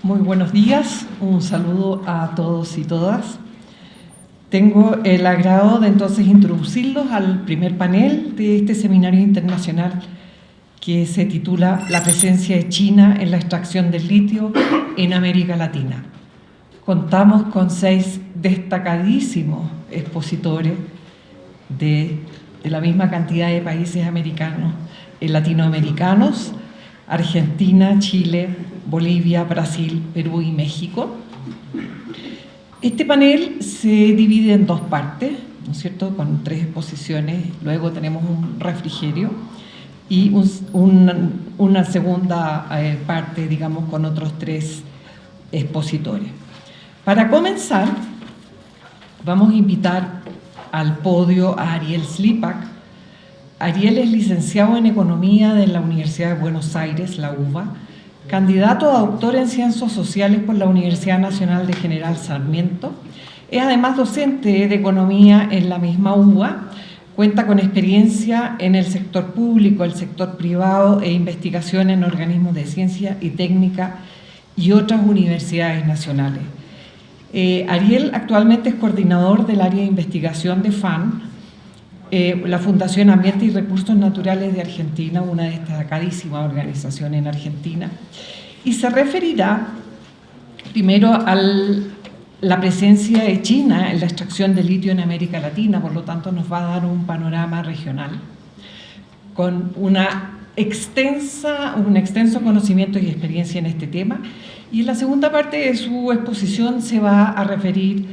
Muy buenos días, un saludo a todos y todas. Tengo el agrado de entonces introducirlos al primer panel de este seminario internacional que se titula La presencia de China en la extracción del litio en América Latina. Contamos con 6 destacadísimos expositores de la misma cantidad de países americanos, latinoamericanos, Argentina, Chile, Bolivia, Brasil, Perú y México. Este panel se divide en 2 partes, ¿no es cierto?, con 3 exposiciones. Luego tenemos un refrigerio y una segunda parte, digamos, con otros 3 expositores. Para comenzar, vamos a invitar al podio a Ariel Slipak. Ariel es licenciado en Economía de la Universidad de Buenos Aires, la UBA, candidato a doctor en Ciencias Sociales por la Universidad Nacional de General Sarmiento. Es además docente de Economía en la misma UBA. Cuenta con experiencia en el sector público, el sector privado e investigación en organismos de ciencia y técnica y otras universidades nacionales. Ariel actualmente es coordinador del área de investigación de FAN, la Fundación Ambiente y Recursos Naturales de Argentina, una destacadísima organización en Argentina, y se referirá primero a la presencia de China en la extracción de litio en América Latina. Por lo tanto nos va a dar un panorama regional con un extenso conocimiento y experiencia en este tema, y en la segunda parte de su exposición se va a referir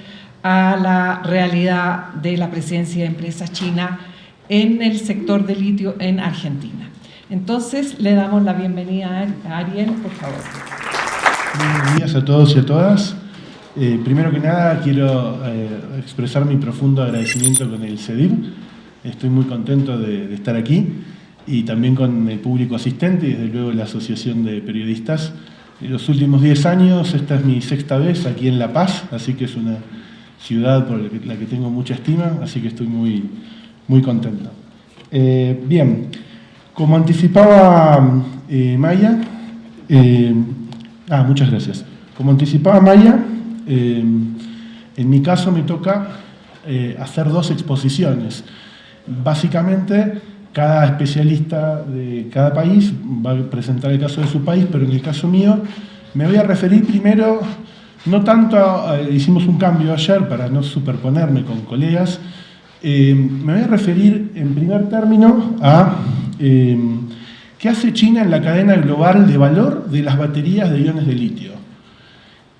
a la realidad de la presencia de empresas chinas en el sector de litio en Argentina. Entonces, le damos la bienvenida a Ariel, por favor. Buenos días a todos y a todas. Primero que nada, quiero expresar mi profundo agradecimiento con el CEDIR. Estoy muy contento de estar aquí, y también con el público asistente y desde luego la Asociación de Periodistas. En los últimos 10 años, esta es mi 6ª vez aquí en La Paz, así que es una ciudad por la que tengo mucha estima, así que estoy muy contento. Bien, como anticipaba Maya, muchas gracias. Como anticipaba Maya, en mi caso me toca hacer 2 exposiciones. Básicamente, cada especialista de cada país va a presentar el caso de su país, pero en el caso mío me voy a referir primero, no tanto hicimos un cambio ayer para no superponerme con colegas, me voy a referir en primer término a qué hace China en la cadena global de valor de las baterías de iones de litio.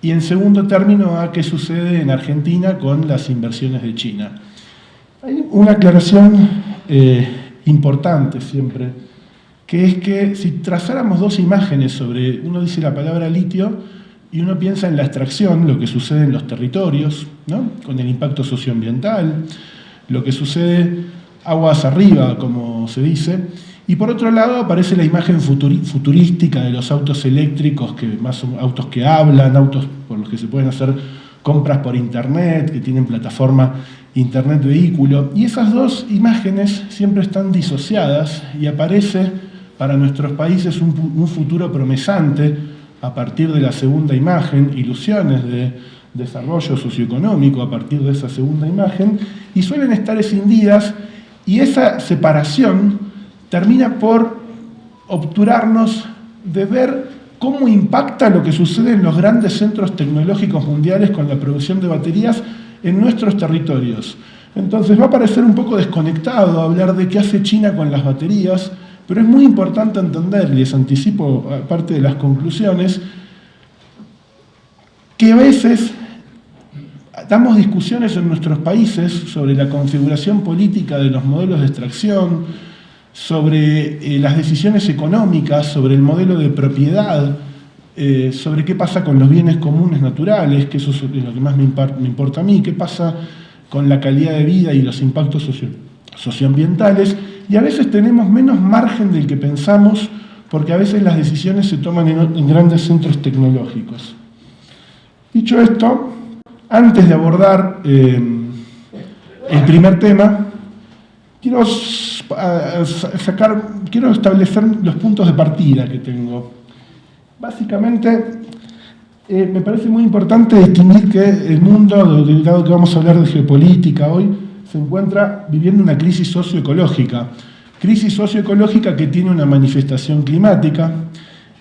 Y en segundo término a qué sucede en Argentina con las inversiones de China. Hay una aclaración importante siempre, que es que si trazáramos 2 imágenes sobre, uno dice la palabra litio y uno piensa en la extracción, lo que sucede en los territorios, ¿no?, con el impacto socioambiental, lo que sucede aguas arriba, como se dice, y por otro lado aparece la imagen futurística de los autos eléctricos, que más son autos que hablan, autos por los que se pueden hacer compras por internet, que tienen plataforma internet vehículo, y esas 2 imágenes siempre están disociadas, y aparece para nuestros países un futuro promesante a partir de la segunda imagen, ilusiones de desarrollo socioeconómico a partir de esa segunda imagen, y suelen estar escindidas, y esa separación termina por obturarnos de ver cómo impacta lo que sucede en los grandes centros tecnológicos mundiales con la producción de baterías en nuestros territorios. Entonces va a parecer un poco desconectado hablar de qué hace China con las baterías, pero es muy importante entender, y les anticipo parte de las conclusiones, que a veces damos discusiones en nuestros países sobre la configuración política de los modelos de extracción, sobre las decisiones económicas, sobre el modelo de propiedad, sobre qué pasa con los bienes comunes naturales, que eso es lo que más me importa a mí, qué pasa con la calidad de vida y los impactos socioambientales, y a veces tenemos menos margen del que pensamos, porque a veces las decisiones se toman en grandes centros tecnológicos. Dicho esto, antes de abordar el primer tema, quiero establecer los puntos de partida que tengo. Básicamente, Me parece muy importante distinguir que el mundo, dado que vamos a hablar de geopolítica hoy, se encuentra viviendo una crisis socioecológica. Crisis socioecológica que tiene una manifestación climática,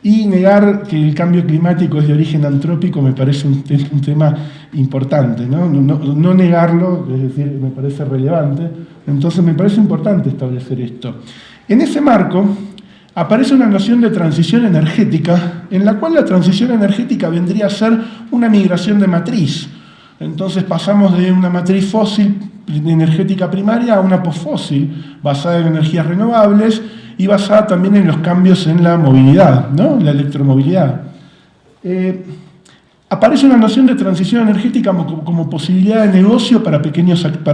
y negar que el cambio climático es de origen antrópico me parece un tema importante, ¿no? No negarlo, es decir, me parece relevante. Entonces me parece importante establecer esto. En ese marco aparece una noción de transición energética, en la cual la transición energética vendría a ser una migración de matriz. Entonces pasamos de una matriz fósil energética primaria a una posfósil, basada en energías renovables y basada también en los cambios en la movilidad, ¿no? La electromovilidad. Aparece una noción de transición energética como posibilidad de negocio para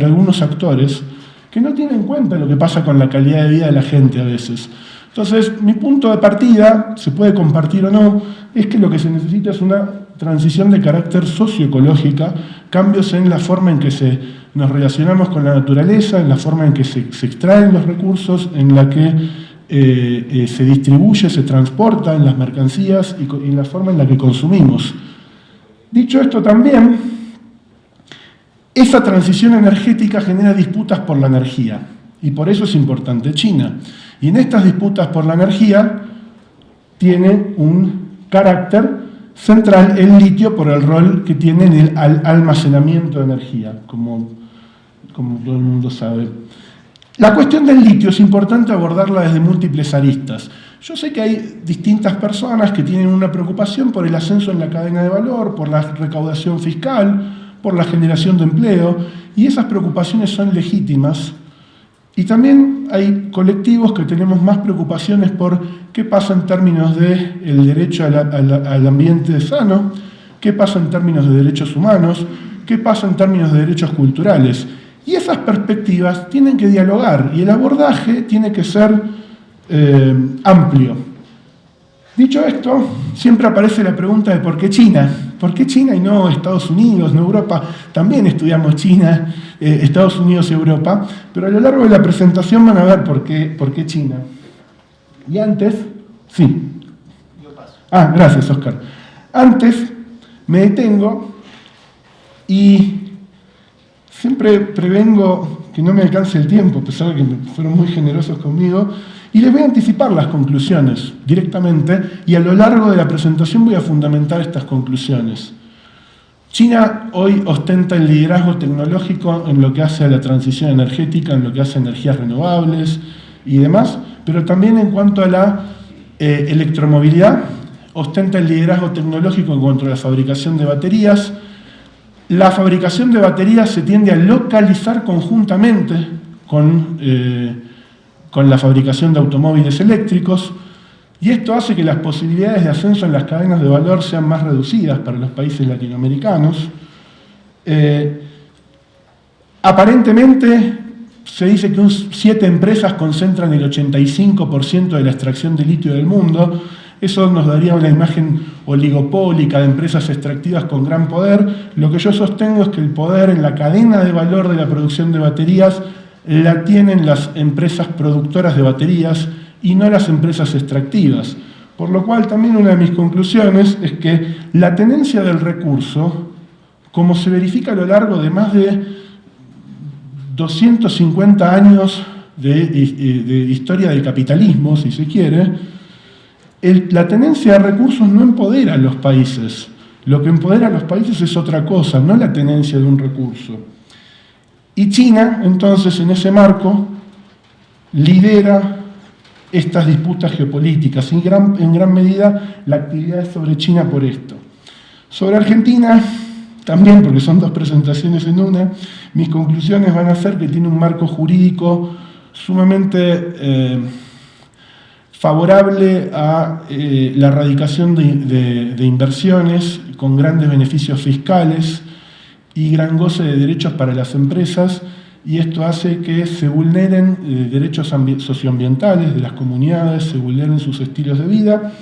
algunos actores que no tienen en cuenta lo que pasa con la calidad de vida de la gente a veces. Entonces, mi punto de partida, se puede compartir o no, es que lo que se necesita es una transición de carácter socioecológica, cambios en la forma en que nos relacionamos con la naturaleza, en la forma en que se extraen los recursos, en la que se distribuye, se transporta en las mercancías y en la forma en la que consumimos. Dicho esto también, esa transición energética genera disputas por la energía y por eso es importante China. Y en estas disputas por la energía tiene un carácter central el litio por el rol que tiene en el almacenamiento de energía, como todo el mundo sabe. La cuestión del litio es importante abordarla desde múltiples aristas. Yo sé que hay distintas personas que tienen una preocupación por el ascenso en la cadena de valor, por la recaudación fiscal, por la generación de empleo, y esas preocupaciones son legítimas. Y también hay colectivos que tenemos más preocupaciones por qué pasa en términos del derecho al ambiente sano, qué pasa en términos de derechos humanos, qué pasa en términos de derechos culturales. Y esas perspectivas tienen que dialogar y el abordaje tiene que ser amplio. Dicho esto, siempre aparece la pregunta de ¿por qué China? ¿Por qué China y no Estados Unidos, no Europa? También estudiamos China, Estados Unidos y Europa, pero a lo largo de la presentación van a ver por qué China. Y antes, sí. Yo paso. Gracias, Oscar. Antes me detengo y siempre prevengo que no me alcance el tiempo, a pesar de que fueron muy generosos conmigo, y les voy a anticipar las conclusiones directamente, y a lo largo de la presentación voy a fundamentar estas conclusiones. China hoy ostenta el liderazgo tecnológico en lo que hace a la transición energética, en lo que hace a energías renovables y demás, pero también en cuanto a la electromovilidad, ostenta el liderazgo tecnológico en cuanto a la fabricación de baterías. La fabricación de baterías se tiende a localizar conjuntamente con la fabricación de automóviles eléctricos, y esto hace que las posibilidades de ascenso en las cadenas de valor sean más reducidas para los países latinoamericanos. Aparentemente se dice que 7 empresas concentran el 85% de la extracción de litio del mundo. Eso nos daría una imagen oligopólica de empresas extractivas con gran poder. Lo que yo sostengo es que el poder en la cadena de valor de la producción de baterías la tienen las empresas productoras de baterías y no las empresas extractivas. Por lo cual también una de mis conclusiones es que la tenencia del recurso, como se verifica a lo largo de más de 250 años de historia del capitalismo, si se quiere, la tenencia de recursos no empodera a los países. Lo que empodera a los países es otra cosa, no la tenencia de un recurso. Y China, entonces, en ese marco, lidera estas disputas geopolíticas. En gran medida, la actividad es sobre China por esto. Sobre Argentina, también, porque son 2 presentaciones en una, mis conclusiones van a ser que tiene un marco jurídico sumamente favorable a la erradicación de inversiones con grandes beneficios fiscales y gran goce de derechos para las empresas, y esto hace que se vulneren derechos socioambientales de las comunidades, se vulneren sus estilos de vida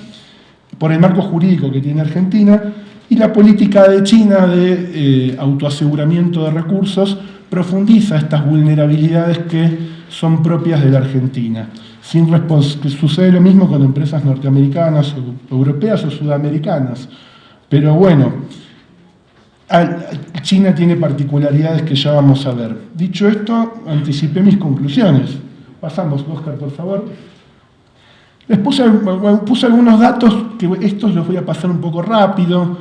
por el marco jurídico que tiene Argentina, y la política de China de autoaseguramiento de recursos profundiza estas vulnerabilidades que son propias de la Argentina. Sucede lo mismo con empresas norteamericanas, o europeas o sudamericanas. Pero bueno, China tiene particularidades que ya vamos a ver. Dicho esto, anticipé mis conclusiones. Pasamos, Oscar, por favor. Les puse algunos datos, que estos los voy a pasar un poco rápido.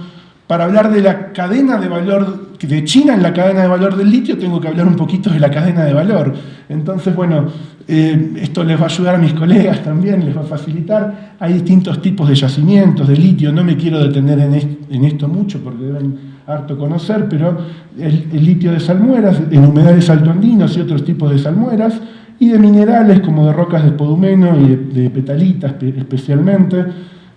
Para hablar de la cadena de valor de China en la cadena de valor del litio, tengo que hablar un poquito de la cadena de valor. Entonces, bueno, esto les va a ayudar a mis colegas también, les va a facilitar. Hay distintos tipos de yacimientos de litio, no me quiero detener en esto mucho porque deben harto conocer, pero el litio de salmueras, en humedales altoandinos y otros tipos de salmueras, y de minerales como de rocas de spodumeno y de petalita especialmente,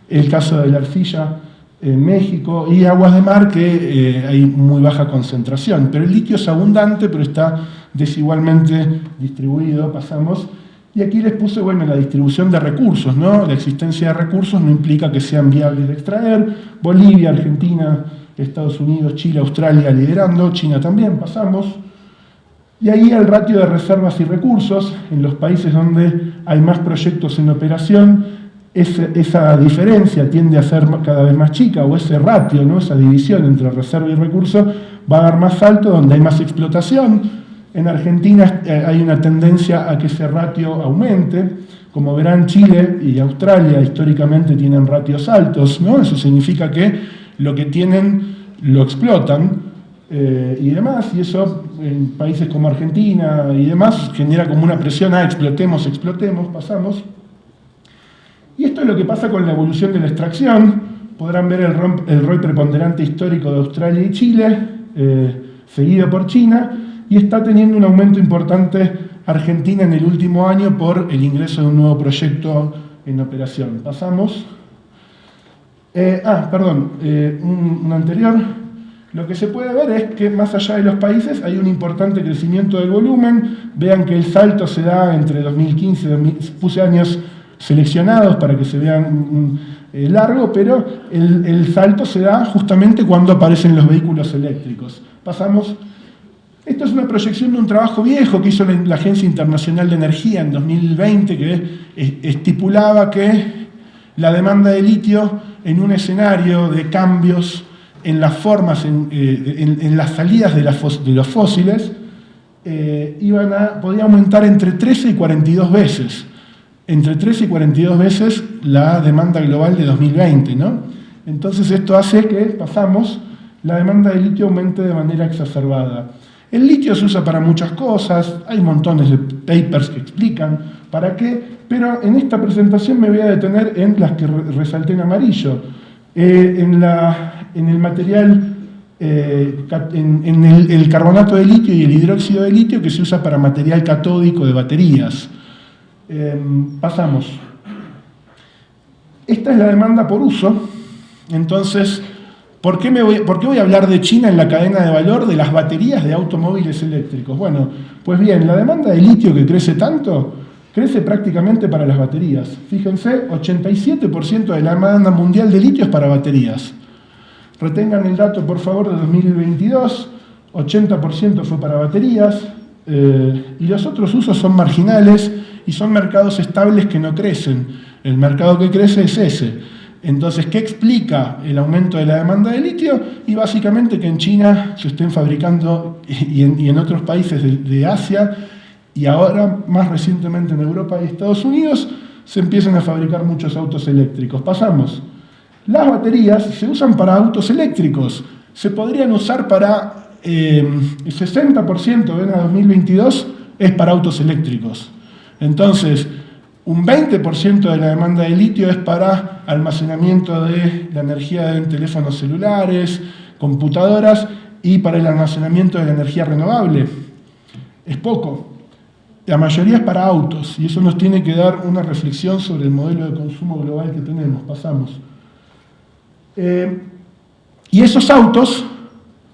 el caso de la arcilla en México, y aguas de mar que hay muy baja concentración. Pero el litio es abundante, pero está desigualmente distribuido, pasamos. Y aquí les puse, bueno, la distribución de recursos, ¿no? La existencia de recursos no implica que sean viables de extraer. Bolivia, Argentina, Estados Unidos, Chile, Australia liderando, China también, pasamos. Y ahí el ratio de reservas y recursos, en los países donde hay más proyectos en operación, esa diferencia tiende a ser cada vez más chica, o ese ratio, ¿no? Esa división entre reserva y recurso va a dar más alto donde hay más explotación. En Argentina hay una tendencia a que ese ratio aumente. Como verán, Chile y Australia históricamente tienen ratios altos, ¿no? Eso significa que lo que tienen lo explotan y demás, y eso en países como Argentina y demás genera como una presión a explotemos, pasamos. Y esto es lo que pasa con la evolución de la extracción. Podrán ver el rol preponderante histórico de Australia y Chile, seguido por China, y está teniendo un aumento importante Argentina en el último año por el ingreso de un nuevo proyecto en operación. Pasamos. Un anterior. Lo que se puede ver es que más allá de los países hay un importante crecimiento del volumen. Vean que el salto se da entre 2015 y 2000, puse años seleccionados para que se vean largo, pero el salto se da justamente cuando aparecen los vehículos eléctricos. Pasamos. Esto es una proyección de un trabajo viejo que hizo la Agencia Internacional de Energía en 2020, que estipulaba que la demanda de litio en un escenario de cambios en las formas, en las salidas de los fósiles, podía aumentar entre 13 y 42 veces. Entre 13 y 42 veces la demanda global de 2020, ¿no? Entonces esto hace que, la demanda de litio aumente de manera exacerbada. El litio se usa para muchas cosas, hay montones de papers que explican para qué, pero en esta presentación me voy a detener en las que resalté en amarillo. En el material, en el carbonato de litio y el hidróxido de litio que se usa para material catódico de baterías. Pasamos. Esta es la demanda por uso. Entonces, ¿por qué voy a hablar de China en la cadena de valor de las baterías de automóviles eléctricos? Bueno, pues bien, la demanda de litio que crece tanto, crece prácticamente para las baterías. Fíjense, 87% de la demanda mundial de litio es para baterías. Retengan el dato, por favor, de 2022, 80% fue para baterías, y los otros usos son marginales y son mercados estables que no crecen. El mercado que crece es ese. Entonces, ¿qué explica el aumento de la demanda de litio? Y básicamente que en China se estén fabricando y en otros países de Asia y ahora más recientemente en Europa y Estados Unidos se empiezan a fabricar muchos autos eléctricos. Pasamos. Las baterías se usan para autos eléctricos. Se podrían usar para el 60%, ven, a 2022 es para autos eléctricos. Entonces, un 20% de la demanda de litio es para almacenamiento de la energía en teléfonos celulares, computadoras y para el almacenamiento de la energía renovable. Es poco. La mayoría es para autos y eso nos tiene que dar una reflexión sobre el modelo de consumo global que tenemos. Pasamos. Y esos autos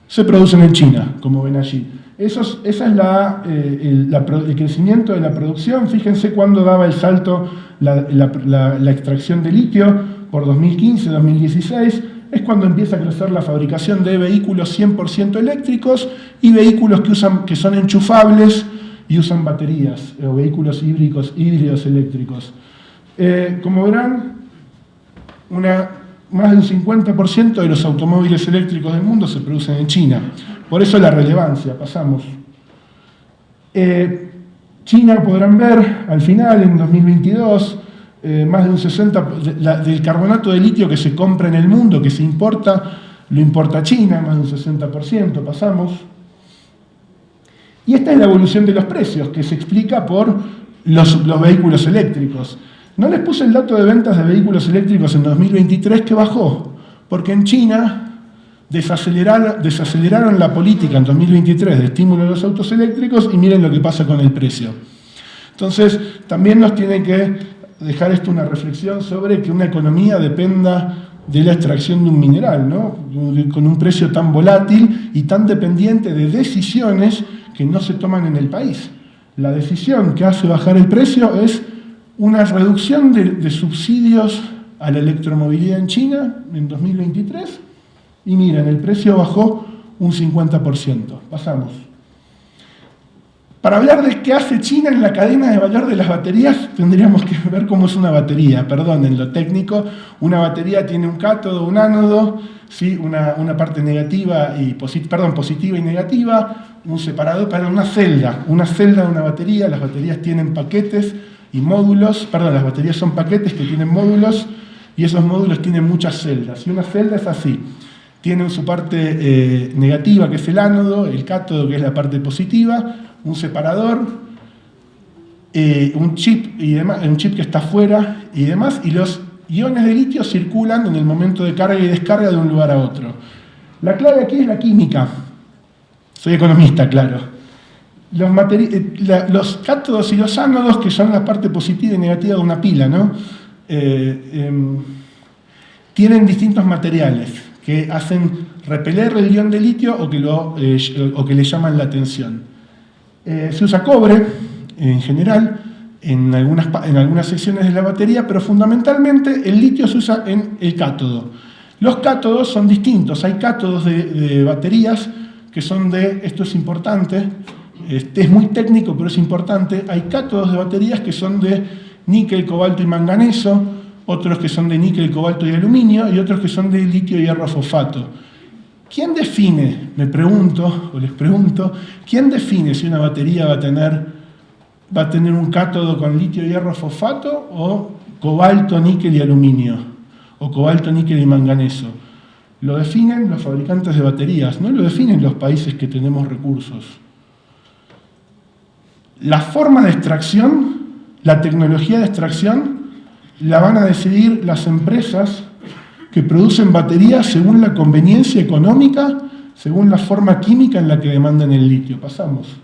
se producen en China, como ven allí. Ese es el crecimiento de la producción. Fíjense cuándo daba el salto la extracción de litio, por 2015-2016, es cuando empieza a crecer la fabricación de vehículos 100% eléctricos y vehículos que son enchufables y usan baterías, o vehículos híbridos eléctricos. Como verán, más de un 50% de los automóviles eléctricos del mundo se producen en China. Por eso la relevancia, pasamos. China, podrán ver, al final, en 2022, más de un 60% del carbonato de litio que se compra en el mundo, que se importa, lo importa China, más de un 60%, pasamos. Y esta es la evolución de los precios, que se explica por los vehículos eléctricos. No les puse el dato de ventas de vehículos eléctricos en 2023, que bajó, porque en China desaceleraron la política en 2023 de estímulo a los autos eléctricos y miren lo que pasa con el precio. Entonces, también nos tiene que dejar esto una reflexión sobre que una economía dependa de la extracción de un mineral, ¿no? Con un precio tan volátil y tan dependiente de decisiones que no se toman en el país. La decisión que hace bajar el precio es una reducción de subsidios a la electromovilidad en China en 2023 y miren, el precio bajó un 50%. Pasamos. Para hablar de qué hace China en la cadena de valor de las baterías, tendríamos que ver cómo es una batería. Perdón, en lo técnico, una batería tiene un cátodo, un ánodo, ¿sí? una parte negativa y positiva y negativa, un separador para una celda de una batería. Las baterías tienen paquetes y módulos, las baterías son paquetes que tienen módulos y esos módulos tienen muchas celdas. Y una celda es así. Tienen su parte negativa, que es el ánodo, el cátodo, que es la parte positiva, un separador, un chip que está afuera y demás, y los iones de litio circulan en el momento de carga y descarga de un lugar a otro. La clave aquí es la química. Soy economista, claro. Los cátodos y los ánodos, que son la parte positiva y negativa de una pila, ¿no? Tienen distintos materiales que hacen repeler el ion de litio o que le llaman la tensión. Se usa cobre, en general, en algunas secciones de la batería, pero fundamentalmente el litio se usa en el cátodo. Los cátodos son distintos. Hay cátodos de baterías que son esto es importante, es muy técnico, pero es importante. Hay cátodos de baterías que son de níquel, cobalto y manganeso, otros que son de níquel, cobalto y aluminio, y otros que son de litio, hierro, fosfato. ¿Quién define, les pregunto, quién define si una batería va a tener un cátodo con litio, hierro, fosfato o cobalto, níquel y aluminio? O cobalto, níquel y manganeso. Lo definen los fabricantes de baterías, no lo definen los países que tenemos recursos. La forma de extracción, la tecnología de extracción, la van a decidir las empresas que producen baterías según la conveniencia económica, según la forma química en la que demandan el litio. Pasamos.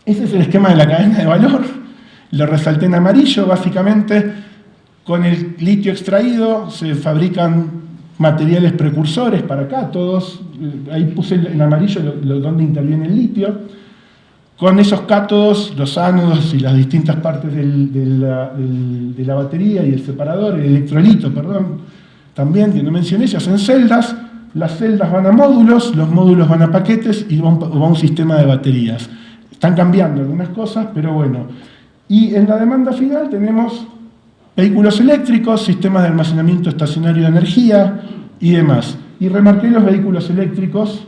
Ese es el esquema de la cadena de valor. Lo resalté en amarillo. Básicamente, con el litio extraído se fabrican materiales precursores para cátodos. Ahí puse en amarillo donde interviene el litio. Con esos cátodos, los ánodos y las distintas partes de la batería y el separador, el electrolito, también, que no mencioné, se hacen celdas. Las celdas van a módulos, los módulos van a paquetes y va a un sistema de baterías. Están cambiando algunas cosas, pero bueno. Y en la demanda final tenemos vehículos eléctricos, sistemas de almacenamiento estacionario de energía y demás. Y remarqué los vehículos eléctricos,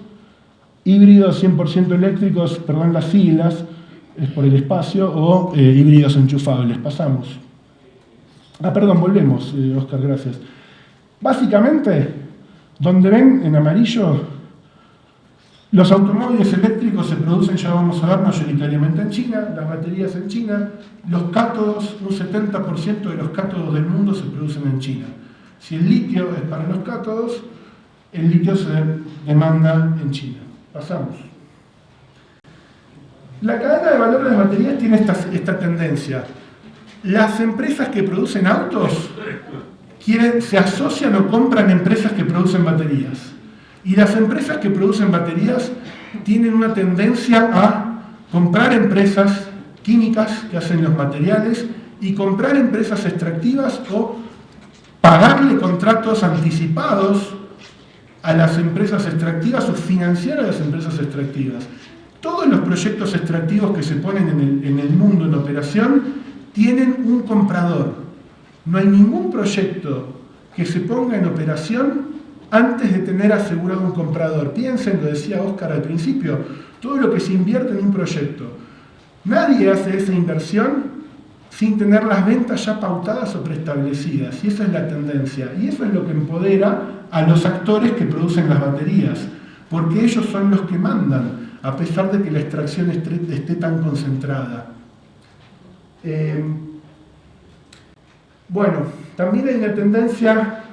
híbridos 100% eléctricos, las siglas, es por el espacio, o híbridos enchufables. Pasamos. Volvemos, Oscar, gracias. Básicamente, donde ven en amarillo, los automóviles eléctricos se producen, ya vamos a ver, mayoritariamente en China, las baterías en China, los cátodos, un 70% de los cátodos del mundo se producen en China. Si el litio es para los cátodos, el litio se demanda en China. Pasamos. La cadena de valor de las baterías tiene esta tendencia. Las empresas que producen autos se asocian o compran empresas que producen baterías. Y las empresas que producen baterías tienen una tendencia a comprar empresas químicas que hacen los materiales y comprar empresas extractivas o pagarle contratos anticipados a las empresas extractivas o financiar a las empresas extractivas. Todos los proyectos extractivos que se ponen en el mundo en operación tienen un comprador. No hay ningún proyecto que se ponga en operación antes de tener asegurado un comprador. Piensen, lo decía Óscar al principio, todo lo que se invierte en un proyecto. Nadie hace esa inversión sin tener las ventas ya pautadas o preestablecidas, y esa es la tendencia, y eso es lo que empodera a los actores que producen las baterías, porque ellos son los que mandan, a pesar de que la extracción esté tan concentrada. Bueno, también hay una tendencia,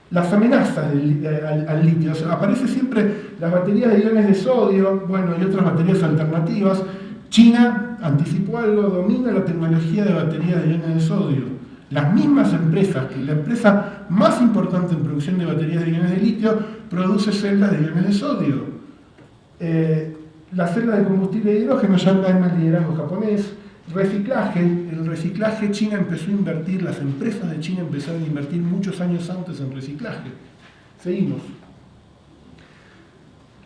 las amenazas al litio. O sea, aparece siempre las baterías de iones de sodio, bueno, y otras baterías alternativas. China anticipó algo, domina la tecnología de baterías de iones de sodio. Las mismas empresas, que la empresa más importante en producción de baterías de iones de litio, produce celdas de iones de sodio. La celda de combustible de hidrógeno ya no hay más liderazgo japonés. Reciclaje, el reciclaje, China empezó a invertir, las empresas de China empezaron a invertir muchos años antes en reciclaje. Seguimos.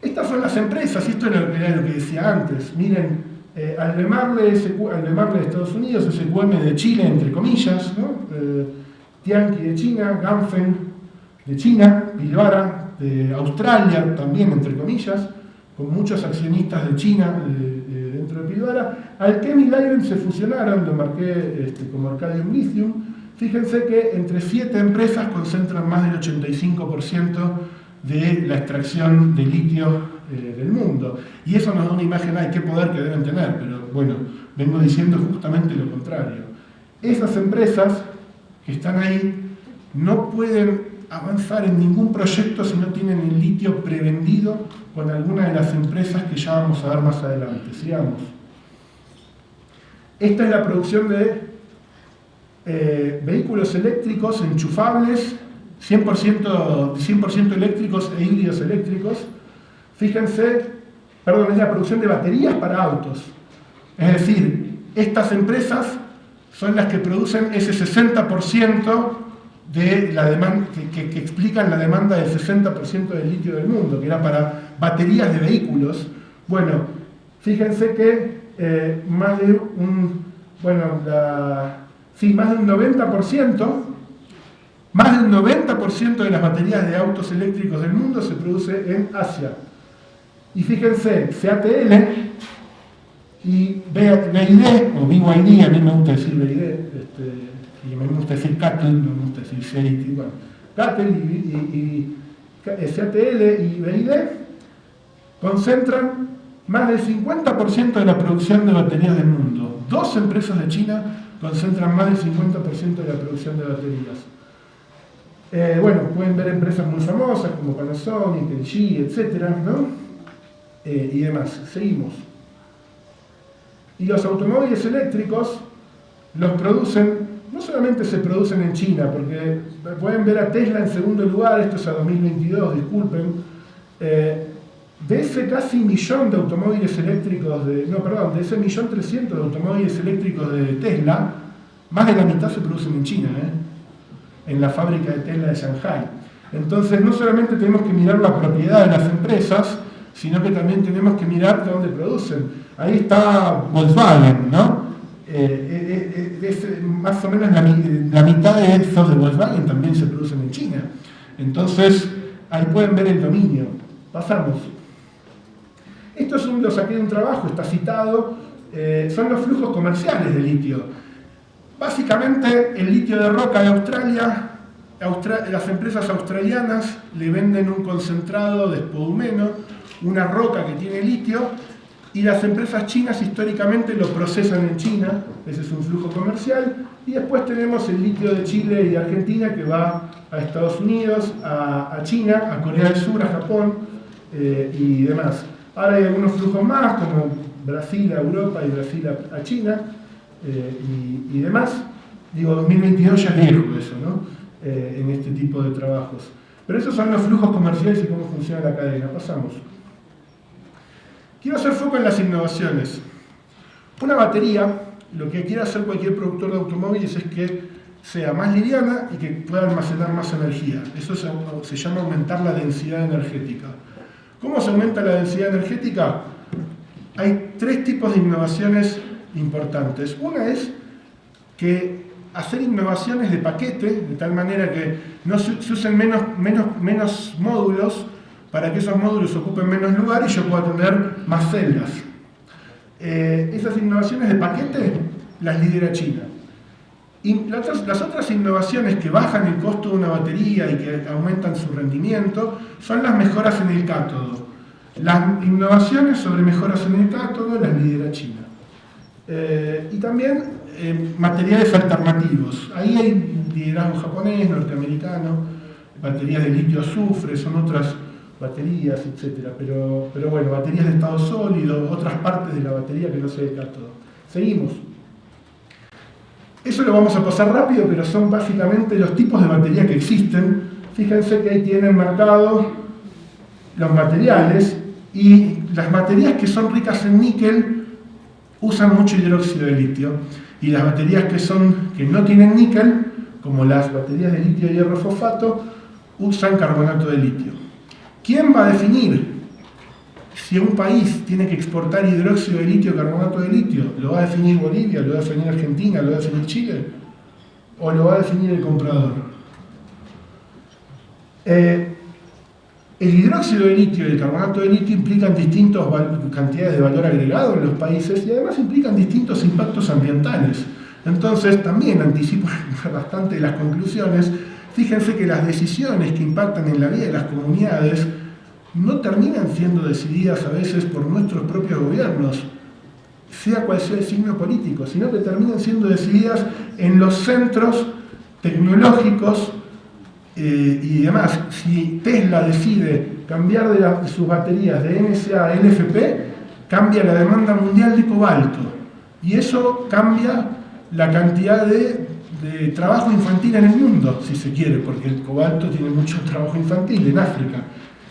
Estas son las empresas, y esto era lo que decía antes. Miren, Albemarle de Estados Unidos, SQM de Chile, entre comillas, ¿no? Tianqi de China, Ganfeng de China, Pilbara de Australia, también entre comillas, con muchos accionistas de China dentro de Pilbara. Alkem y Livent se fusionaron, lo marqué como Arcadium Lithium. Fíjense que entre 7 empresas concentran más del 85% de la extracción de litio del mundo. Y eso nos da una imagen, ay, qué poder que deben tener, pero bueno, vengo diciendo justamente lo contrario. Esas empresas que están ahí no pueden avanzar en ningún proyecto si no tienen el litio prevendido con alguna de las empresas que ya vamos a ver más adelante. Sigamos. Esta es la producción de vehículos eléctricos enchufables, 100% eléctricos e híbridos eléctricos. Fíjense, perdón, es la producción de baterías para autos. Es decir, estas empresas son las que producen ese 60% de la demanda, que explican la demanda del 60% del litio del mundo, que era para baterías de vehículos. Bueno, fíjense que más de un 90% de las baterías de autos eléctricos del mundo se produce en Asia. Y fíjense, CATL y BYD, o BYD, a mí me gusta decir BYD, y me gusta decir CATL, me gusta decir CATL, bueno, CATL y CATL y BYD concentran más del 50% de la producción de baterías del mundo. 2 empresas de China concentran más del 50% de la producción de baterías. Bueno, pueden ver empresas muy famosas como Panasonic, LG, etcétera, ¿no? Y demás. Seguimos. Y los automóviles eléctricos los producen, no solamente se producen en China, porque pueden ver a Tesla en segundo lugar, esto es a 2022, disculpen. De ese casi 1.000.000 de automóviles eléctricos, de ese 1.300.000 de automóviles eléctricos de Tesla, más de la mitad se producen en China, en la fábrica de Tesla de Shanghai. Entonces, no solamente tenemos que mirar la propiedad de las empresas, sino que también tenemos que mirar de dónde producen. Ahí está Volkswagen, ¿no? Más o menos la mitad de esos de Volkswagen también se producen en China. Entonces, ahí pueden ver el dominio. Pasamos. Esto lo saqué de un trabajo, está citado, son los flujos comerciales de litio. Básicamente, el litio de roca de Australia, las empresas australianas le venden un concentrado de spodumeno, una roca que tiene litio, y las empresas chinas históricamente lo procesan en China, ese es un flujo comercial, y después tenemos el litio de Chile y de Argentina que va a Estados Unidos, a China, a Corea del Sur, a Japón y demás. Ahora hay algunos flujos más, como Brasil a Europa y Brasil a China y demás. Digo, 2022 ya es lejos eso, ¿no? En este tipo de trabajos. Pero esos son los flujos comerciales y cómo funciona la cadena. Pasamos. Quiero hacer foco en las innovaciones. Una batería, lo que quiere hacer cualquier productor de automóviles es que sea más liviana y que pueda almacenar más energía. Eso se llama aumentar la densidad energética. ¿Cómo se aumenta la densidad energética? Hay 3 tipos de innovaciones importantes. Una es que hacer innovaciones de paquete, de tal manera que no se usen menos módulos, para que esos módulos ocupen menos lugar y yo pueda tener más celdas. Esas innovaciones de paquete las lidera China. Y las otras innovaciones que bajan el costo de una batería y que aumentan su rendimiento son las mejoras en el cátodo. Las innovaciones sobre mejoras en el cátodo las lidera China. Y también materiales alternativos. Ahí hay liderazgo japonés, norteamericano, baterías de litio-azufre, son otras baterías, etc. Pero bueno, baterías de estado sólido, otras partes de la batería que no sea el cátodo. Seguimos. Eso lo vamos a pasar rápido, pero son básicamente los tipos de batería que existen. Fíjense que ahí tienen marcados los materiales, y las baterías que son ricas en níquel usan mucho hidróxido de litio, y las baterías que no tienen níquel, como las baterías de litio hierro fosfato, usan carbonato de litio. ¿Quién va a definir si un país tiene que exportar hidróxido de litio o carbonato de litio? ¿Lo va a definir Bolivia? ¿Lo va a definir Argentina? ¿Lo va a definir Chile? ¿O lo va a definir el comprador? El hidróxido de litio y el carbonato de litio implican distintas cantidades de valor agregado en los países y además implican distintos impactos ambientales. Entonces, también anticipo bastante las conclusiones. Fíjense que las decisiones que impactan en la vida de las comunidades no terminan siendo decididas a veces por nuestros propios gobiernos, sea cual sea el signo político, sino que terminan siendo decididas en los centros tecnológicos y demás. Si Tesla decide cambiar de sus baterías de NSA a LFP, cambia la demanda mundial de cobalto, y eso cambia la cantidad de trabajo infantil en el mundo, si se quiere, porque el cobalto tiene mucho trabajo infantil en África,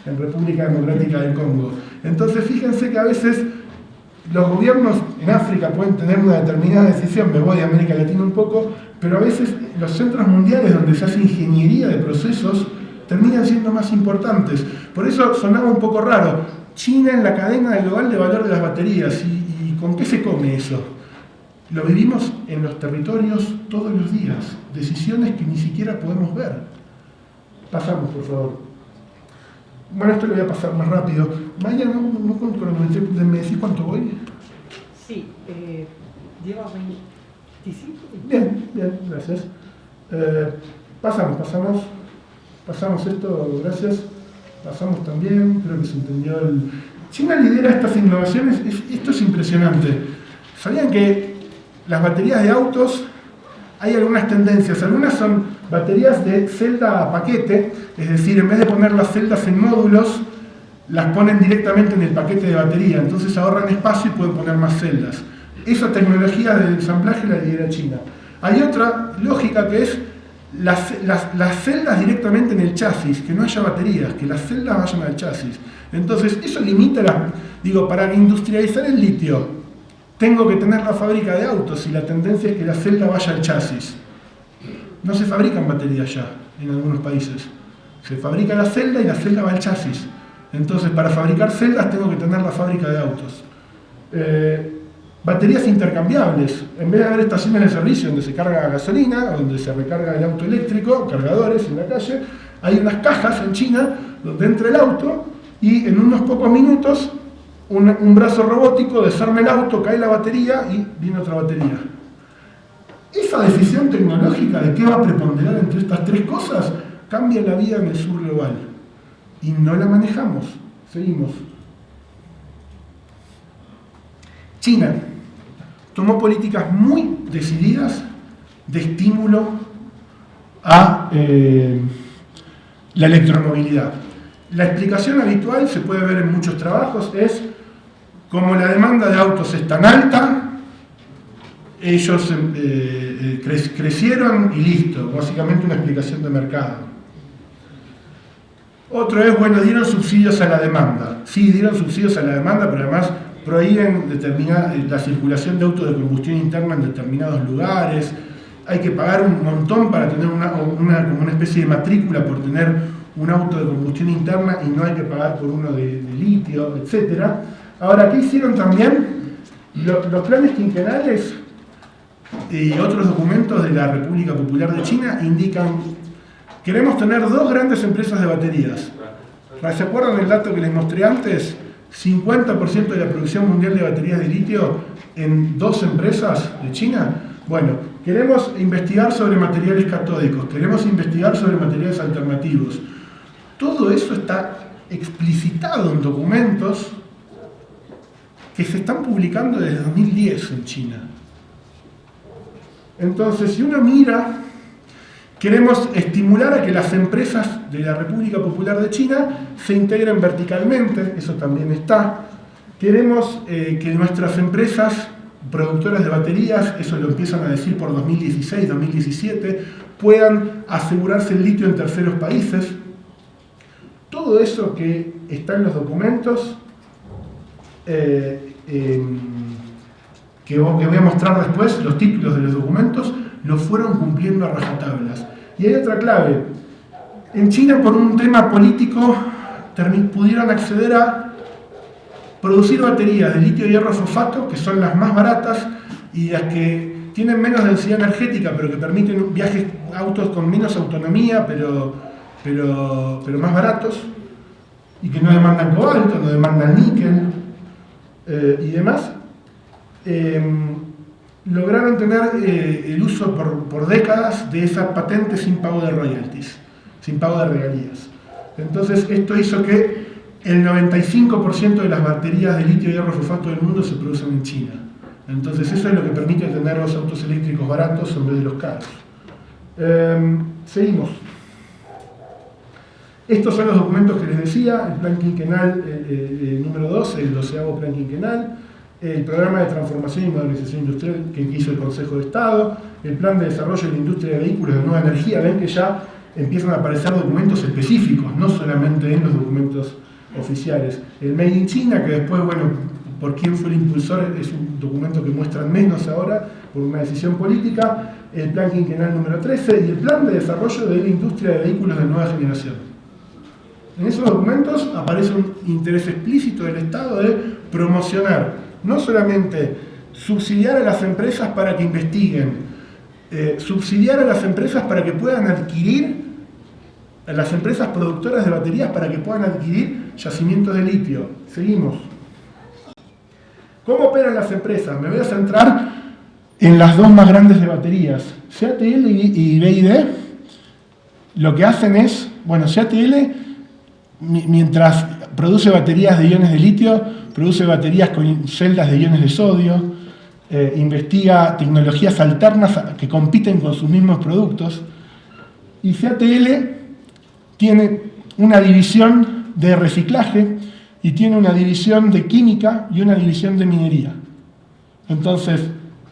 en República Democrática del Congo. Entonces fíjense que a veces los gobiernos en África pueden tener una determinada decisión, me voy de América Latina un poco, pero a veces los centros mundiales donde se hace ingeniería de procesos terminan siendo más importantes. Por eso sonaba un poco raro, China en la cadena global de valor de las baterías, ¿y con qué se come eso? Lo vivimos en los territorios todos los días, decisiones que ni siquiera podemos ver. Pasamos, por favor. Bueno, esto lo voy a pasar más rápido. Maya, no cronometré, ¿me decís cuánto voy? Sí, lleva 25. Bien, gracias. Pasamos esto, gracias. Pasamos también, creo que se entendió el... China lidera estas innovaciones, esto es impresionante. ¿Sabían que las baterías de autos, hay algunas tendencias? Algunas son baterías de celda a paquete, es decir, en vez de poner las celdas en módulos, las ponen directamente en el paquete de batería, entonces ahorran espacio y pueden poner más celdas. Esa tecnología de ensamblaje la lidera China. Hay otra lógica que es las celdas directamente en el chasis, que no haya baterías, que las celdas vayan al chasis. Entonces eso limita para industrializar el litio, tengo que tener la fábrica de autos y la tendencia es que la celda vaya al chasis. No se fabrican baterías ya en algunos países. Se fabrica la celda y la celda va al chasis. Entonces, para fabricar celdas tengo que tener la fábrica de autos. Baterías intercambiables. En vez de haber estaciones de servicio donde se carga gasolina, donde se recarga el auto eléctrico, cargadores en la calle, hay unas cajas en China donde entra el auto y en unos pocos minutos un brazo robótico desarma el auto, cae la batería y viene otra batería. Esa decisión tecnológica de qué va a preponderar entre estas tres cosas cambia la vida en el sur global. Y no la manejamos. Seguimos. China tomó políticas muy decididas de estímulo a la electromovilidad. La explicación habitual, se puede ver en muchos trabajos, es como la demanda de autos es tan alta, ellos crecieron y listo, básicamente una explicación de mercado. Otro es, bueno, dieron subsidios a la demanda. Sí, dieron subsidios a la demanda, pero además prohíben la circulación de autos de combustión interna en determinados lugares. Hay que pagar un montón para tener como una especie de matrícula por tener un auto de combustión interna y no hay que pagar por uno de litio, etc. Ahora, ¿qué hicieron también? Los planes quinquenales y otros documentos de la República Popular de China indican: queremos tener 2 grandes empresas de baterías. ¿Se acuerdan del dato que les mostré antes? 50% de la producción mundial de baterías de litio en 2 empresas de China. Bueno, queremos investigar sobre materiales catódicos, queremos investigar sobre materiales alternativos. Todo eso está explicitado en documentos que se están publicando desde 2010 en China. Entonces, si uno mira, queremos estimular a que las empresas de la República Popular de China se integren verticalmente, eso también está. Queremos que nuestras empresas productoras de baterías, eso lo empiezan a decir por 2016, 2017, puedan asegurarse el litio en terceros países. Todo eso que está en los documentos, que voy a mostrar después, los títulos de los documentos, lo fueron cumpliendo a rajatablas. Y hay otra clave. En China, por un tema político, pudieron acceder a producir baterías de litio hierro fosfato, que son las más baratas y las que tienen menos densidad energética, pero que permiten viajes, autos con menos autonomía, pero más baratos, y que no demandan cobalto, no demandan níquel y demás. Lograron tener el uso por décadas de esa patente sin pago de royalties, sin pago de regalías. Entonces esto hizo que el 95% de las baterías de litio hierro fosfato del mundo se producen en China. Entonces eso es lo que permite tener los autos eléctricos baratos en vez de los caros. Seguimos. Estos son los documentos que les decía: el plan quinquenal número 2, el 12º plan quinquenal, el programa de transformación y modernización industrial que hizo el Consejo de Estado, el plan de desarrollo de la industria de vehículos de nueva energía. Ven que ya empiezan a aparecer documentos específicos, no solamente en los documentos oficiales. El Made in China, que después, bueno, por quién fue el impulsor, es un documento que muestran menos ahora, por una decisión política. El plan quinquenal número 13 y el plan de desarrollo de la industria de vehículos de nueva generación. En esos documentos aparece un interés explícito del Estado de promocionar, no solamente subsidiar a las empresas para que investiguen, subsidiar a las empresas para que puedan adquirir, a las empresas productoras de baterías para que puedan adquirir yacimientos de litio. Seguimos. ¿Cómo operan las empresas? Me voy a centrar en las 2 más grandes de baterías, CATL y BYD. Lo que hacen es, bueno, CATL, mientras produce baterías de iones de litio, produce baterías con celdas de iones de sodio, investiga tecnologías alternas que compiten con sus mismos productos. Y CATL tiene una división de reciclaje y tiene una división de química y una división de minería. Entonces,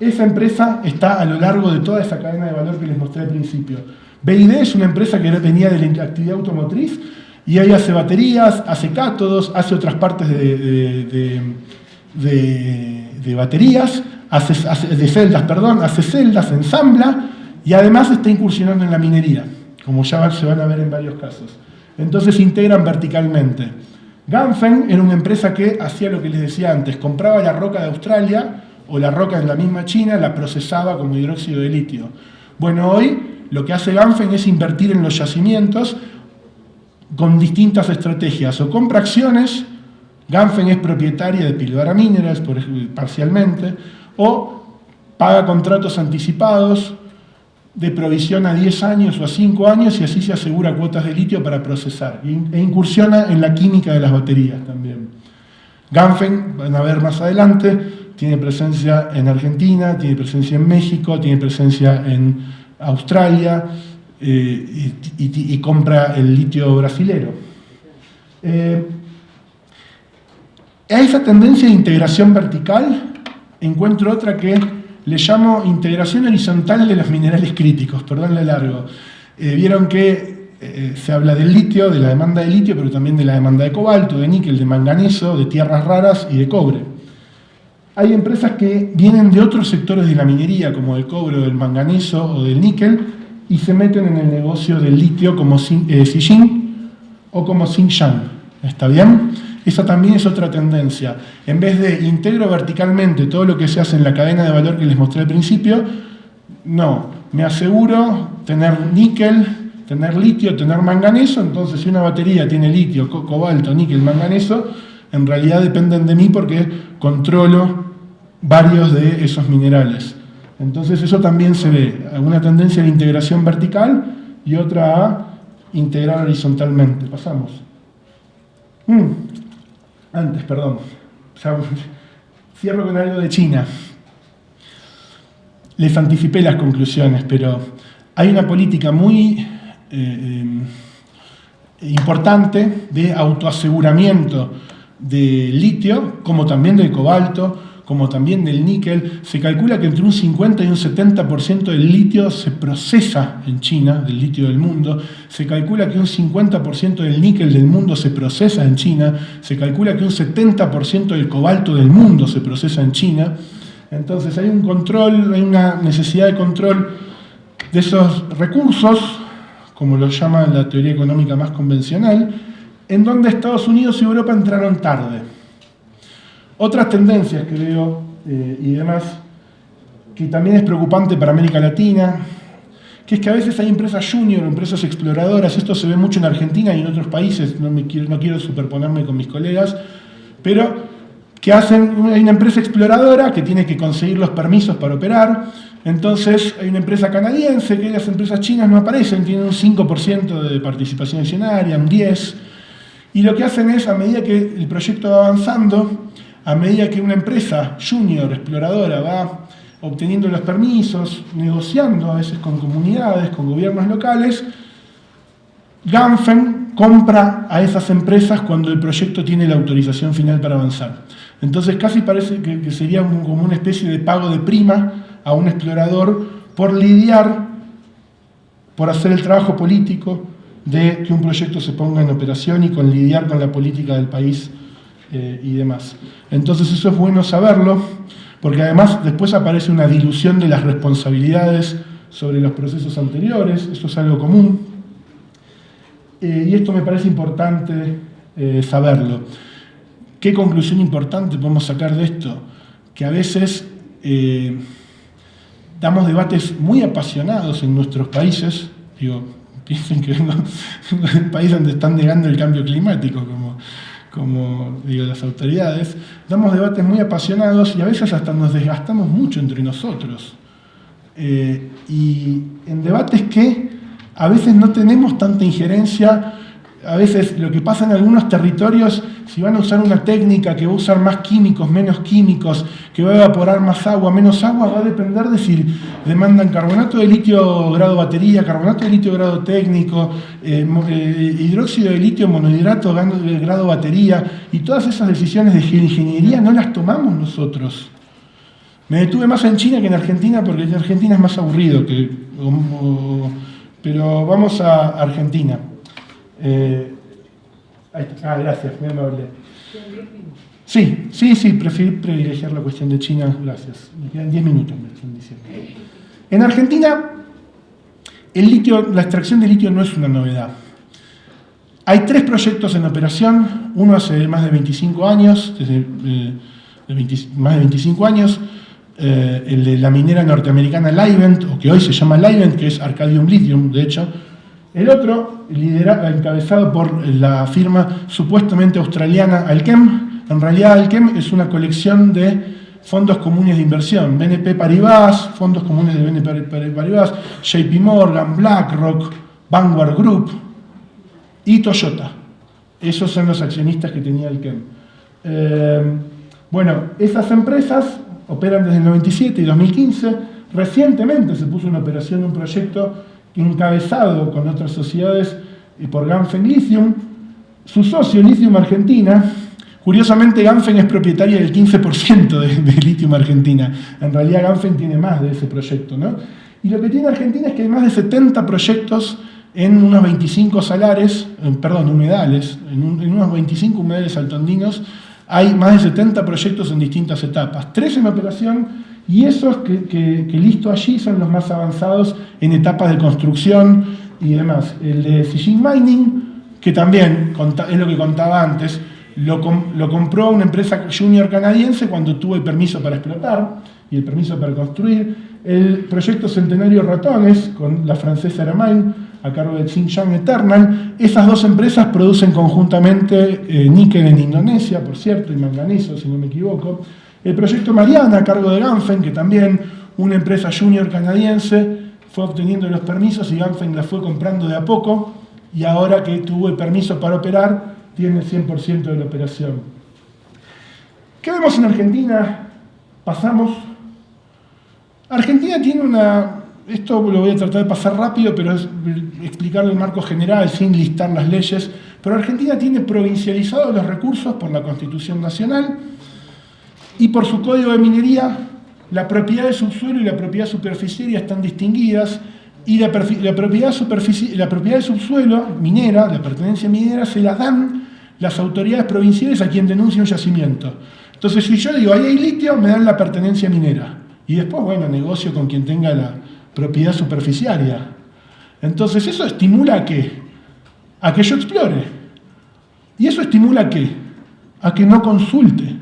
esa empresa está a lo largo de toda esa cadena de valor que les mostré al principio. BYD es una empresa que venía de la actividad automotriz y ahí hace baterías, hace cátodos, hace otras partes de baterías, de celdas, perdón, hace celdas, ensambla y además está incursionando en la minería, como ya se van a ver en varios casos. Entonces integran verticalmente. Ganfeng era una empresa que hacía lo que les decía antes, compraba la roca de Australia o la roca en la misma China, la procesaba como hidróxido de litio. Bueno, hoy lo que hace Ganfeng es invertir en los yacimientos con distintas estrategias. O compra acciones, Ganfeng es propietaria de Pilbara Minerals parcialmente, o paga contratos anticipados de provisión a 10 años o a 5 años y así se asegura cuotas de litio para procesar e incursiona en la química de las baterías también. Ganfeng, van a ver más adelante, tiene presencia en Argentina, tiene presencia en México, tiene presencia en Australia y compra el litio brasilero. A esa tendencia de integración vertical encuentro otra que le llamo integración horizontal de los minerales críticos, perdón lo largo. Vieron que se habla del litio, de la demanda de litio, pero también de la demanda de cobalto, de níquel, de manganeso, de tierras raras y de cobre. Hay empresas que vienen de otros sectores de la minería, como del cobre, o del manganeso o del níquel, y se meten en el negocio del litio como Zijin o como Tsingshan. ¿Está bien? Esa también es otra tendencia. En vez de integro verticalmente todo lo que se hace en la cadena de valor que les mostré al principio, no, me aseguro tener níquel, tener litio, tener manganeso. Entonces, si una batería tiene litio, cobalto, níquel, manganeso, en realidad dependen de mí porque controlo varios de esos minerales. Entonces, eso también se ve, una tendencia a la integración vertical y otra a integrar horizontalmente. Pasamos. Antes, perdón. Cierro con algo de China. Les anticipé las conclusiones, pero hay una política muy importante de autoaseguramiento del litio, como también del cobalto, como también del níquel. Se calcula que entre un 50 y un 70% del litio se procesa en China, del litio del mundo. Se calcula que un 50% del níquel del mundo se procesa en China. Se calcula que un 70% del cobalto del mundo se procesa en China. Entonces hay un control, hay una necesidad de control de esos recursos, como lo llama la teoría económica más convencional, en donde Estados Unidos y Europa entraron tarde. Otras tendencias que veo y demás, que también es preocupante para América Latina, que es que a veces hay empresas junior, empresas exploradoras. Esto se ve mucho en Argentina y en otros países, no quiero superponerme con mis colegas, pero que hay una empresa exploradora que tiene que conseguir los permisos para operar. Entonces hay una empresa canadiense, que las empresas chinas no aparecen, tienen un 5% de participación accionaria, un 10%, y lo que hacen es, a medida que el proyecto va avanzando, a medida que una empresa junior, exploradora, va obteniendo los permisos, negociando a veces con comunidades, con gobiernos locales, Ganfeng compra a esas empresas cuando el proyecto tiene la autorización final para avanzar. Entonces casi parece que sería como una especie de pago de prima a un explorador por lidiar, por hacer el trabajo político de que un proyecto se ponga en operación y con lidiar con la política del país y demás. Entonces eso es bueno saberlo, porque además después aparece una dilución de las responsabilidades sobre los procesos anteriores. Eso es algo común. Y esto me parece importante saberlo. ¿Qué conclusión importante podemos sacar de esto? Que a veces damos debates muy apasionados en nuestros países. Piensen que vengo de un país donde están negando el cambio climático, como las autoridades. Damos debates muy apasionados y a veces hasta nos desgastamos mucho entre nosotros. Y en debates que a veces no tenemos tanta injerencia. A veces lo que pasa en algunos territorios, si van a usar una técnica que va a usar más químicos, menos químicos, que va a evaporar más agua, menos agua, va a depender de si demandan carbonato de litio grado batería, carbonato de litio grado técnico, hidróxido de litio monohidrato grado batería, y todas esas decisiones de geoingeniería no las tomamos nosotros. Me detuve más en China que en Argentina porque en Argentina es más aburrido, pero vamos a Argentina. Gracias, muy amable. Sí, prefiero privilegiar la cuestión de China, gracias. Me quedan 10 minutos, me están diciendo. En Argentina, la extracción de litio no es una novedad. Hay 3 proyectos en operación, uno hace más de 25 años, el de la minera norteamericana Livent, o que hoy se llama Livent, que es Arcadium Lithium, de hecho. El otro, encabezado por la firma supuestamente australiana Allkem. En realidad Allkem es una colección de fondos comunes de inversión. BNP Paribas, fondos comunes de BNP Paribas, JP Morgan, BlackRock, Vanguard Group y Toyota. Esos son los accionistas que tenía Allkem. Esas empresas operan desde el 97 y 2015. Recientemente se puso en operación un proyecto encabezado con otras sociedades por Ganfeng Lithium. Su socio Lithium Argentina, curiosamente Ganfeng es propietaria del 15% de Lithium Argentina. En realidad Ganfeng tiene más de ese proyecto, ¿no? Y lo que tiene Argentina es que hay más de 70 proyectos en unos 25 humedales, en unos 25 humedales altoandinos. Hay más de 70 proyectos en distintas etapas, 3 en operación, y esos que listo allí son los más avanzados en etapas de construcción y demás. El de Zijin Mining, que también es lo que contaba antes, lo compró una empresa junior canadiense cuando tuvo el permiso para explotar y el permiso para construir. El proyecto Centenario Ratones, con la francesa Aramain, a cargo de Xinjiang Eternal. Esas dos empresas producen conjuntamente níquel en Indonesia, por cierto, y manganeso, si no me equivoco. El proyecto Mariana, a cargo de Ganfeng, que también una empresa junior canadiense fue obteniendo los permisos y Ganfeng la fue comprando de a poco, y ahora que tuvo el permiso para operar, tiene el 100% de la operación. ¿Qué vemos en Argentina? Pasamos. Argentina tiene esto lo voy a tratar de pasar rápido, pero es explicarle el marco general sin listar las leyes, pero Argentina tiene provincializados los recursos por la Constitución Nacional y por su Código de Minería. La propiedad de subsuelo y la propiedad superficiaria están distinguidas, y la propiedad de subsuelo minera, la pertenencia minera, se la dan las autoridades provinciales a quien denuncia un yacimiento. Entonces, si yo digo, ahí hay litio, me dan la pertenencia minera. Y después, bueno, negocio con quien tenga la propiedad superficiaria. Entonces, ¿eso estimula a qué? A que yo explore. ¿Y eso estimula a qué? A que no consulte.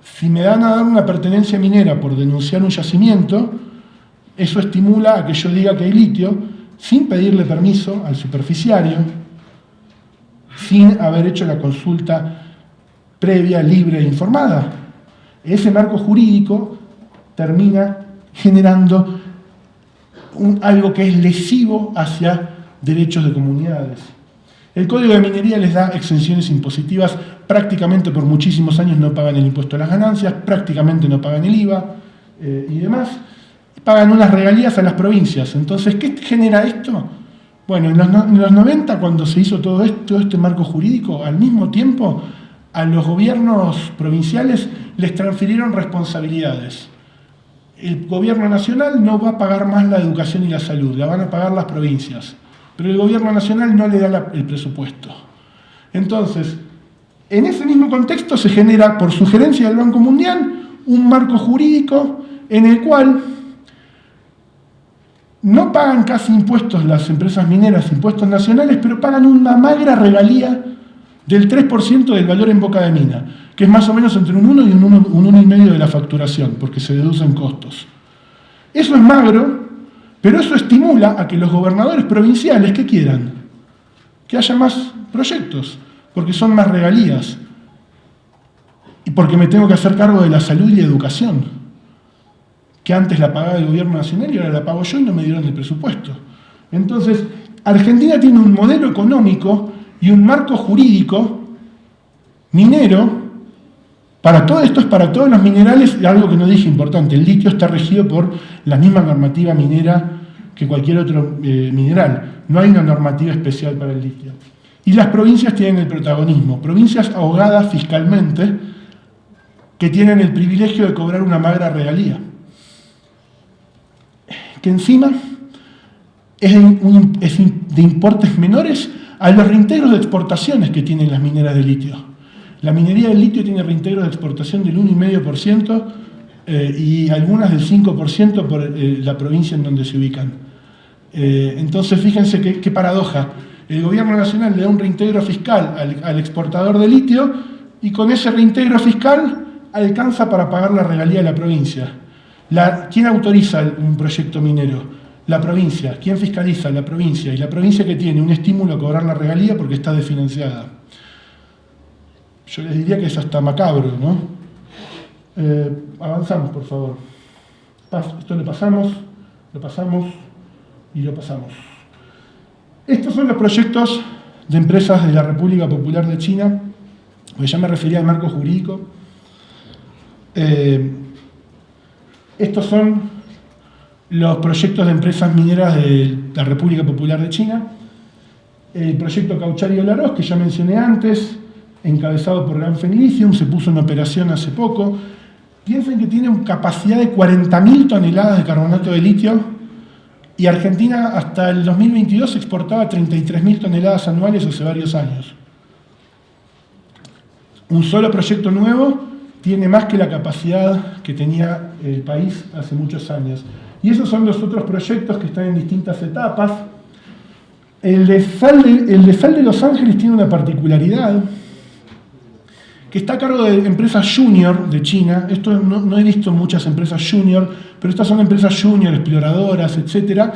Si me dan a dar una pertenencia minera por denunciar un yacimiento, eso estimula a que yo diga que hay litio sin pedirle permiso al superficiario, sin haber hecho la consulta previa, libre e informada. Ese marco jurídico termina generando algo que es lesivo hacia derechos de comunidades. El Código de Minería les da exenciones impositivas, prácticamente por muchísimos años no pagan el impuesto a las ganancias, prácticamente no pagan el IVA y demás, pagan unas regalías a las provincias. Entonces, ¿qué genera esto? Bueno, en los 90, cuando se hizo todo este marco jurídico, al mismo tiempo a los gobiernos provinciales les transfirieron responsabilidades. El gobierno nacional no va a pagar más la educación y la salud, la van a pagar las provincias, pero el gobierno nacional no le da el presupuesto. Entonces, en ese mismo contexto se genera, por sugerencia del Banco Mundial, un marco jurídico en el cual no pagan casi impuestos las empresas mineras, impuestos nacionales, pero pagan una magra regalía del 3% del valor en boca de mina, que es más o menos entre un 1 y un 1,5% de la facturación, porque se deducen costos. Eso es magro, pero eso estimula a que los gobernadores provinciales, ¿qué quieran? Que haya más proyectos, porque son más regalías, y porque me tengo que hacer cargo de la salud y la educación, que antes la pagaba el gobierno nacional y ahora la pago yo y no me dieron el presupuesto. Entonces, Argentina tiene un modelo económico y un marco jurídico minero. Para todo esto es para todos los minerales, algo que no dije importante, el litio está regido por la misma normativa minera que cualquier otro mineral. No hay una normativa especial para el litio. Y las provincias tienen el protagonismo, provincias ahogadas fiscalmente, que tienen el privilegio de cobrar una magra regalía, que encima es de importes menores a los reintegros de exportaciones que tienen las mineras de litio. La minería del litio tiene reintegros de exportación del 1,5% y algunas del 5% por la provincia en donde se ubican. Entonces, fíjense qué paradoja. El gobierno nacional le da un reintegro fiscal al exportador de litio y con ese reintegro fiscal alcanza para pagar la regalía de la provincia. ¿Quién autoriza un proyecto minero? La provincia. ¿Quién fiscaliza? La provincia. Y la provincia que tiene un estímulo a cobrar la regalía porque está desfinanciada. Yo les diría que es hasta macabro, ¿no? Avanzamos, por favor. Esto lo pasamos y lo pasamos. Estos son los proyectos de empresas de la República Popular de China, porque ya me refería al marco jurídico. Estos son los proyectos de empresas mineras de la República Popular de China. El proyecto Caucharí-Olaroz, que ya mencioné antes, encabezado por Ganfeng Lithium, se puso en operación hace poco. Piensen que tiene una capacidad de 40.000 toneladas de carbonato de litio y Argentina hasta el 2022 exportaba 33.000 toneladas anuales hace varios años. Un solo proyecto nuevo tiene más que la capacidad que tenía el país hace muchos años. Y esos son los otros proyectos que están en distintas etapas. El de Sal de Los Ángeles tiene una particularidad, que está a cargo de empresas junior de China. Esto no he visto muchas empresas junior, pero estas son empresas junior, exploradoras, etc.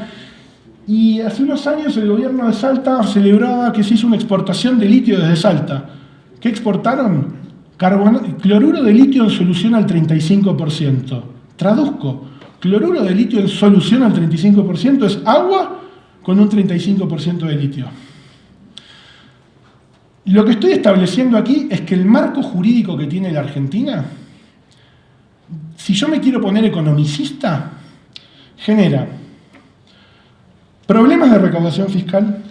Y hace unos años el gobierno de Salta celebraba que se hizo una exportación de litio desde Salta. ¿Qué exportaron? Cloruro de litio en solución al 35%. Traduzco, cloruro de litio en solución al 35% es agua con un 35% de litio. Lo que estoy estableciendo aquí es que el marco jurídico que tiene la Argentina, si yo me quiero poner economicista, genera problemas de recaudación fiscal,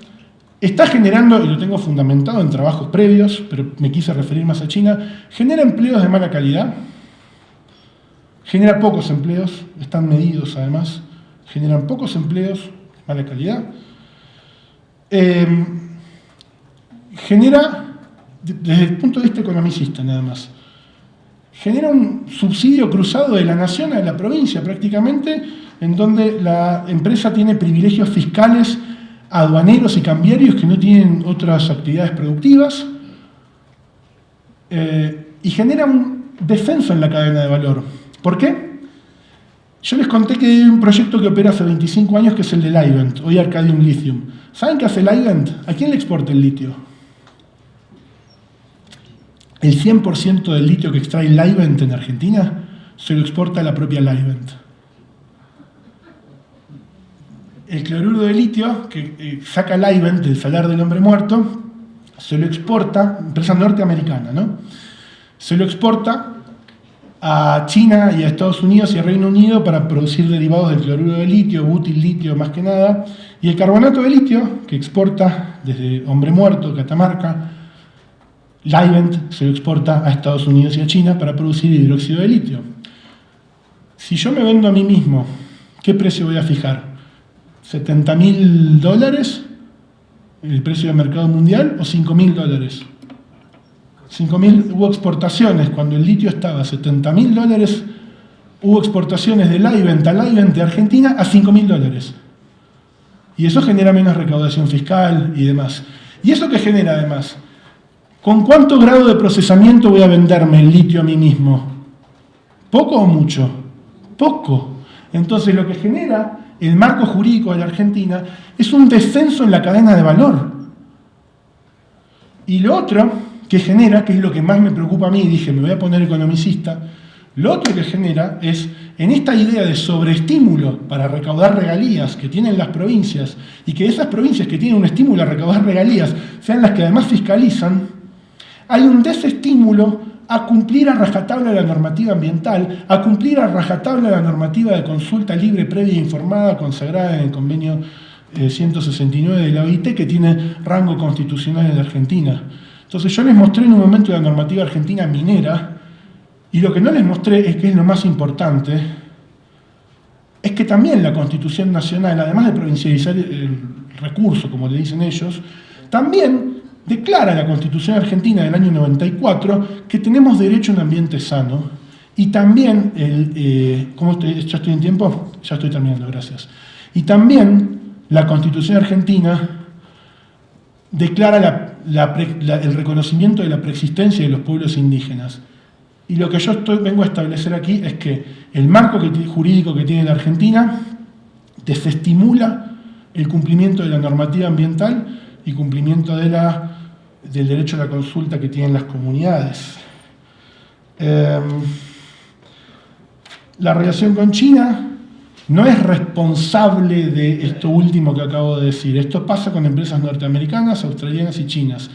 está generando, y lo tengo fundamentado en trabajos previos, pero me quise referir más a China, genera empleos de mala calidad, genera pocos empleos, están medidos además, generan pocos empleos de mala calidad, genera, desde el punto de vista economicista nada más, genera un subsidio cruzado de la nación a la provincia prácticamente, en donde la empresa tiene privilegios fiscales aduaneros y cambiarios que no tienen otras actividades productivas, y genera un descenso en la cadena de valor. ¿Por qué? Yo les conté que hay un proyecto que opera hace 25 años que es el de Livent, hoy Arcadium Lithium. ¿Saben qué hace Livent? ¿A quién le exporta el litio? El 100% del litio que extrae Livent en Argentina se lo exporta a la propia Livent. El cloruro de litio que saca Livent del salar del hombre muerto se lo exporta, empresa norteamericana, ¿no? Se lo exporta a China y a Estados Unidos y a Reino Unido para producir derivados del cloruro de litio, butil litio más que nada, y el carbonato de litio que exporta desde hombre muerto, Catamarca, Livent se lo exporta a Estados Unidos y a China para producir hidróxido de litio. Si yo me vendo a mí mismo, ¿qué precio voy a fijar? ¿$70.000 el precio de mercado mundial o $5.000? 5.000 hubo exportaciones, cuando el litio estaba a $70.000, hubo exportaciones de Livent a Livent de Argentina a $5.000. Y eso genera menos recaudación fiscal y demás. ¿Y eso qué genera además? ¿Con cuánto grado de procesamiento voy a venderme el litio a mí mismo? ¿Poco o mucho? Poco. Entonces lo que genera el marco jurídico de la Argentina es un descenso en la cadena de valor. Y lo otro que genera, que es lo que más me preocupa a mí, dije, me voy a poner economicista, lo otro que genera es, en esta idea de sobreestímulo para recaudar regalías que tienen las provincias, y que esas provincias que tienen un estímulo a recaudar regalías sean las que además fiscalizan, hay un desestímulo a cumplir a rajatabla la normativa ambiental, a cumplir a rajatabla la normativa de consulta libre, previa e informada consagrada en el convenio 169 de la OIT, que tiene rango constitucional en la Argentina. Entonces yo les mostré en un momento la normativa argentina minera, y lo que no les mostré es que es lo más importante, es que también la Constitución Nacional, además de provincializar el recurso, como le dicen ellos, también declara la Constitución Argentina del año 94 que tenemos derecho a un ambiente sano, y también, ¿ya estoy en tiempo? Ya estoy terminando, gracias. Y también la Constitución Argentina declara el reconocimiento de la preexistencia de los pueblos indígenas. Y lo que yo vengo a establecer aquí es que el marco jurídico que tiene la Argentina desestimula el cumplimiento de la normativa ambiental y cumplimiento del derecho a la consulta que tienen las comunidades. La relación con China no es responsable de esto último que acabo de decir. Esto pasa con empresas norteamericanas, australianas y chinas.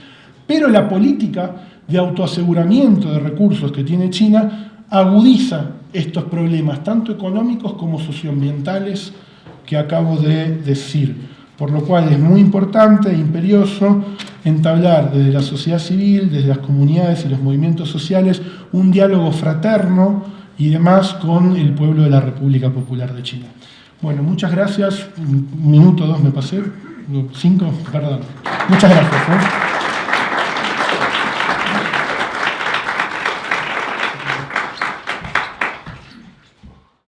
Pero la política de autoaseguramiento de recursos que tiene China agudiza estos problemas, tanto económicos como socioambientales, que acabo de decir. Por lo cual es muy importante e imperioso entablar desde la sociedad civil, desde las comunidades y los movimientos sociales, un diálogo fraterno y demás con el pueblo de la República Popular de China. Bueno, muchas gracias. 1 minuto, 2 me pasé. 5, perdón. Muchas gracias.